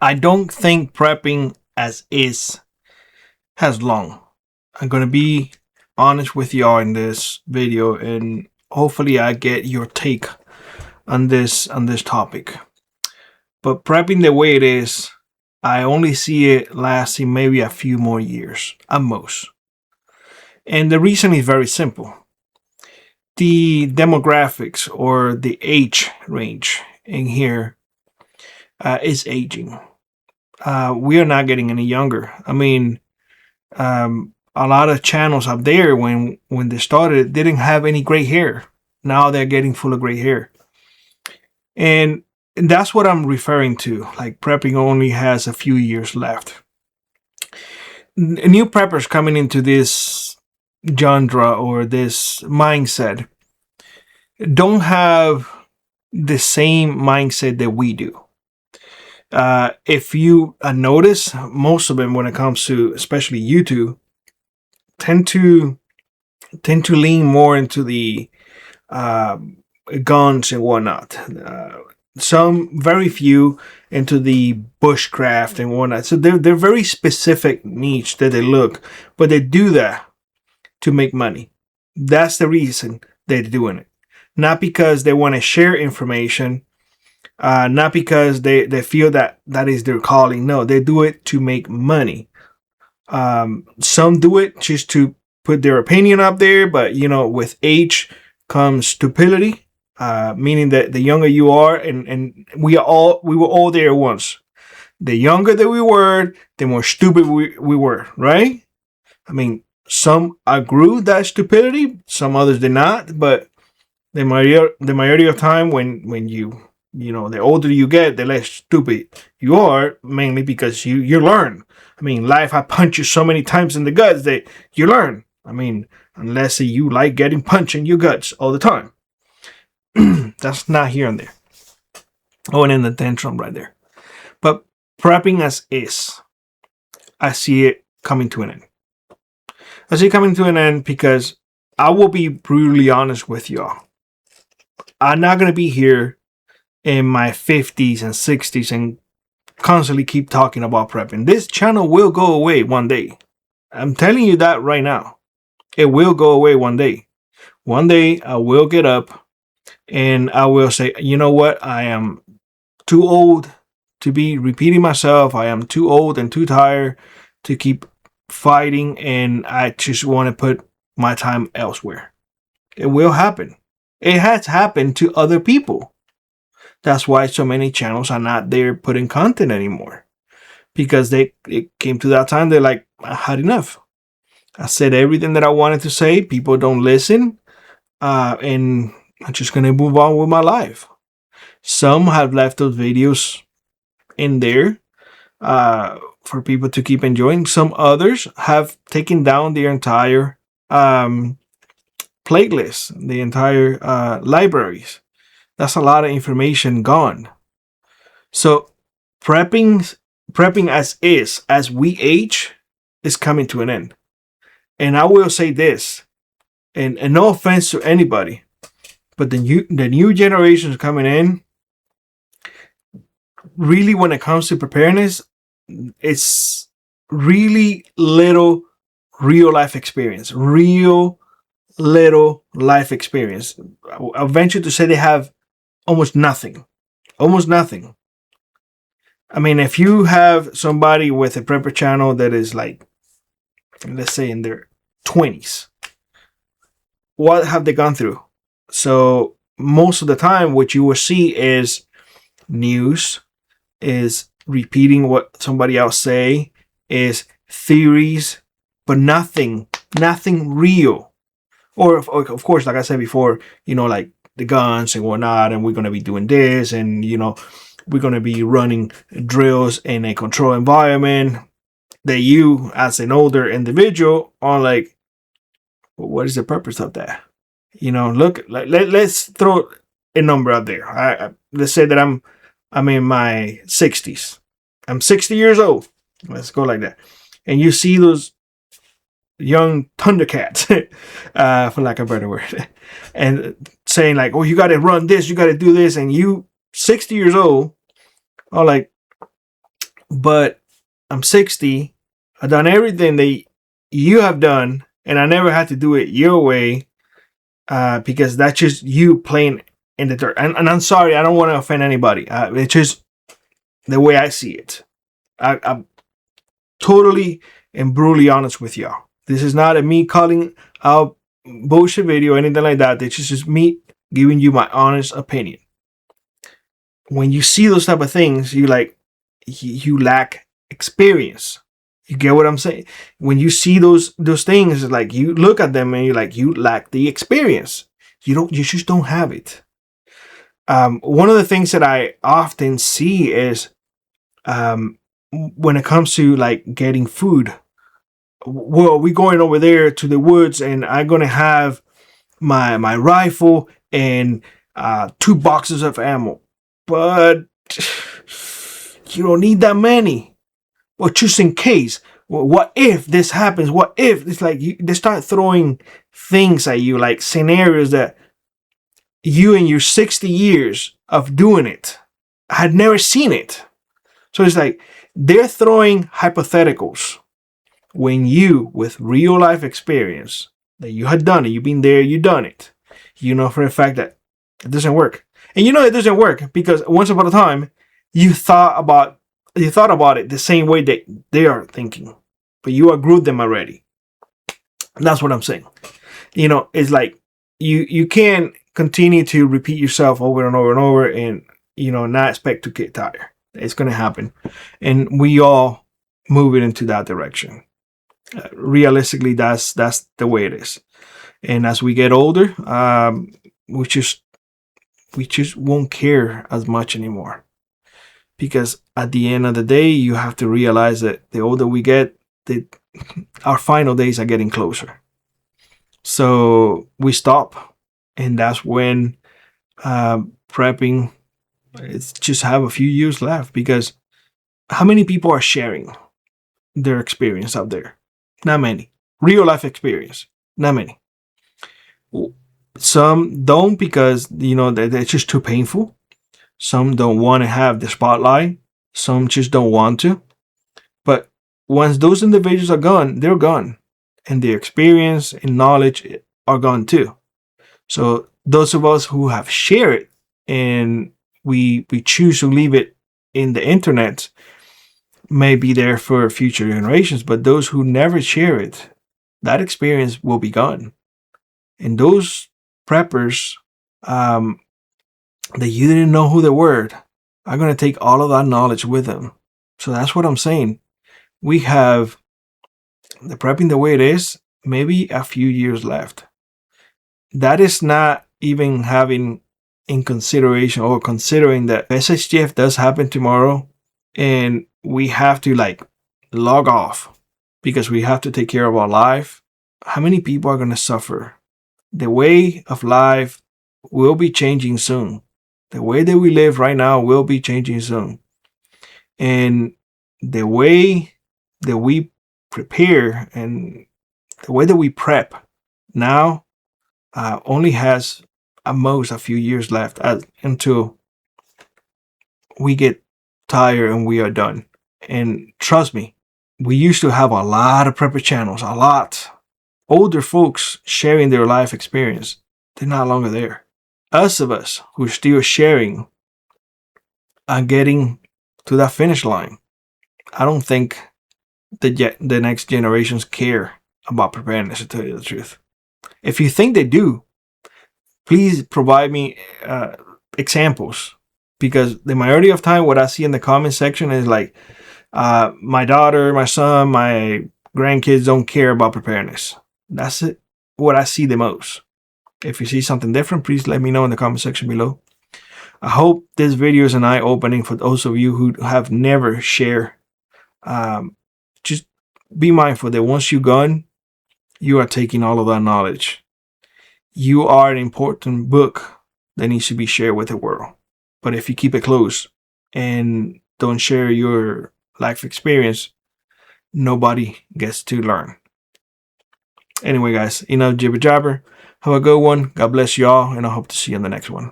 I don't think prepping as is has long. I'm gonna be honest with y'all in this video, and hopefully I get your take on this topic. But prepping the way it is, I only see it lasting maybe a few more years at most. And the reason is very simple. The demographics or the age range in here is aging. We are not getting any younger. I mean, a lot of channels up there when they started didn't have any gray hair. Now they're getting full of gray hair, and that's what I'm referring to. Like prepping only has a few years left. New preppers coming into this genre or this mindset don't have the same mindset that we do. If you notice, most of them, when it comes to especially YouTube, tend to lean more into the uh, guns and whatnot. Some very few into the bushcraft and whatnot. So they're very specific niche that they look, but they do that to make money. That's the reason they're doing it, not because they want to share information, not because they feel that is their calling. No, they do it to make money. Some do it just to put their opinion up there, but with age comes stupidity, meaning that the younger you are, and we were all there once. The younger that we were, the more stupid we were, right? I mean, some outgrew that stupidity, some others did not, but the majority of time when the older you get, the less stupid you are, mainly because you learn. I mean, life I punch you so many times in the guts that you learn. I mean, unless you like getting punched in your guts all the time. That's not here and there. Oh, and in the tantrum right there. But prepping as is, I see it coming to an end. I see it coming to an end because I will be brutally honest with y'all. I'm not going to be here in my 50s and 60s and constantly keep talking about prepping. This channel will go away one day. I'm telling you that right now. It will go away one day. One day I will get up and I will say, you know what? I am too old to be repeating myself. I am too old and too tired to keep fighting, and I just want to put my time elsewhere. It will happen. It has happened to other people. That's why so many channels are not there putting content anymore. Because it came to that time, they're like, I had enough. I said everything that I wanted to say. People don't listen. And I'm just going to move on with my life. Some have left those videos in there for people to keep enjoying. Some others have taken down their entire playlist, the entire libraries. That's a lot of information gone. So prepping as is, as we age, is coming to an end. And I will say this, and no offense to anybody, but the new generations coming in, really, when it comes to preparedness, it's really little real life experience. Real little life experience. I'll venture to say they have almost nothing. Almost nothing. I mean, if you have somebody with a prepper channel that is like, let's say in their 20s, what have they gone through? So most of the time, what you will see is news, is repeating what somebody else say, is theories, but nothing real. Or of course, like I said before, like the guns and whatnot, and we're going to be doing this, and we're going to be running drills in a controlled environment, that you as an older individual are like, well, what is the purpose of that? Look, let's throw a number out there. Let's say that I'm in my 60s. I'm 60 years old. Let's go like that. And you see those young Thundercats, for lack of a better word, and saying like, oh, you got to run this, you got to do this, and you 60 years old are like, But I'm 60. I've done everything that you have done, and I never had to do it your way, because that's just you playing in the dirt. And I'm sorry, I don't want to offend anybody. It's just the way I see it. I'm totally and brutally honest with y'all. This is not a me calling out bullshit video or anything like that. This is just me giving you my honest opinion. When you see those type of things, you lack experience. You get what I'm saying? When you see those things, like, you look at them and you're like, you lack the experience. You just don't have it. One of the things that I often see is, when it comes to like getting food, well, we're going over there to the woods and I'm gonna have my rifle and 2 boxes of ammo, but you don't need that many. Well, just in case. Well, what if this happens? What if it's like they start throwing things at you, like scenarios that you in your 60 years of doing it had never seen it. So it's like they're throwing hypotheticals when you, with real life experience, that you had done it, you've been there, you've done it, you know for a fact that it doesn't work. And you know it doesn't work because once upon a time you thought about it the same way that they are thinking, but you outgrew them already. That's what I'm saying. It's like you can't continue to repeat yourself over and over and over and not expect to get tired. It's going to happen, and we all moving into that direction. Realistically, that's the way it is. And as we get older, we just won't care as much anymore, because at the end of the day, you have to realize that the older we get, our final days are getting closer. So we stop, and that's when prepping, it's just have a few years left, because how many people are sharing their experience out there? Not many. Real life experience, not many. Some don't because it's just too painful. Some don't want to have the spotlight. Some just don't want to. But once those individuals are gone, they're gone, and their experience and knowledge are gone too. So those of us who have shared it and we choose to leave it in the internet may be there for future generations, but those who never share it, that experience will be gone. And those preppers that you didn't know who they were are going to take all of that knowledge with them. So that's what I'm saying. We have the prepping the way it is, maybe a few years left. That is not even having in consideration or considering that SHTF does happen tomorrow and we have to log off because we have to take care of our life. How many people are going to suffer? The way of life will be changing soon. The way that we live right now will be changing soon. And the way that we prepare and the way that we prep now only has at most a few years left until we get tired and we are done. And trust me, we used to have a lot of prepper channels, a lot. Older folks sharing their life experience. They're not longer there. Us who are still sharing are getting to that finish line. I don't think the next generations care about preparedness, to tell you the truth. If you think they do, please provide me examples, because the majority of time what I see in the comment section is my daughter, my son, my grandkids don't care about preparedness. That's it. What I see the most. If you see something different, please let me know in the comment section below. I hope this video is an eye-opening for those of you who have never shared. Just be mindful that once you're gone, you are taking all of that knowledge. You are an important book that needs to be shared with the world. But if you keep it close and don't share your life experience, nobody gets to learn. Anyway, guys, enough jibber jabber. Have a good one. God bless y'all, and I hope to see you in the next one.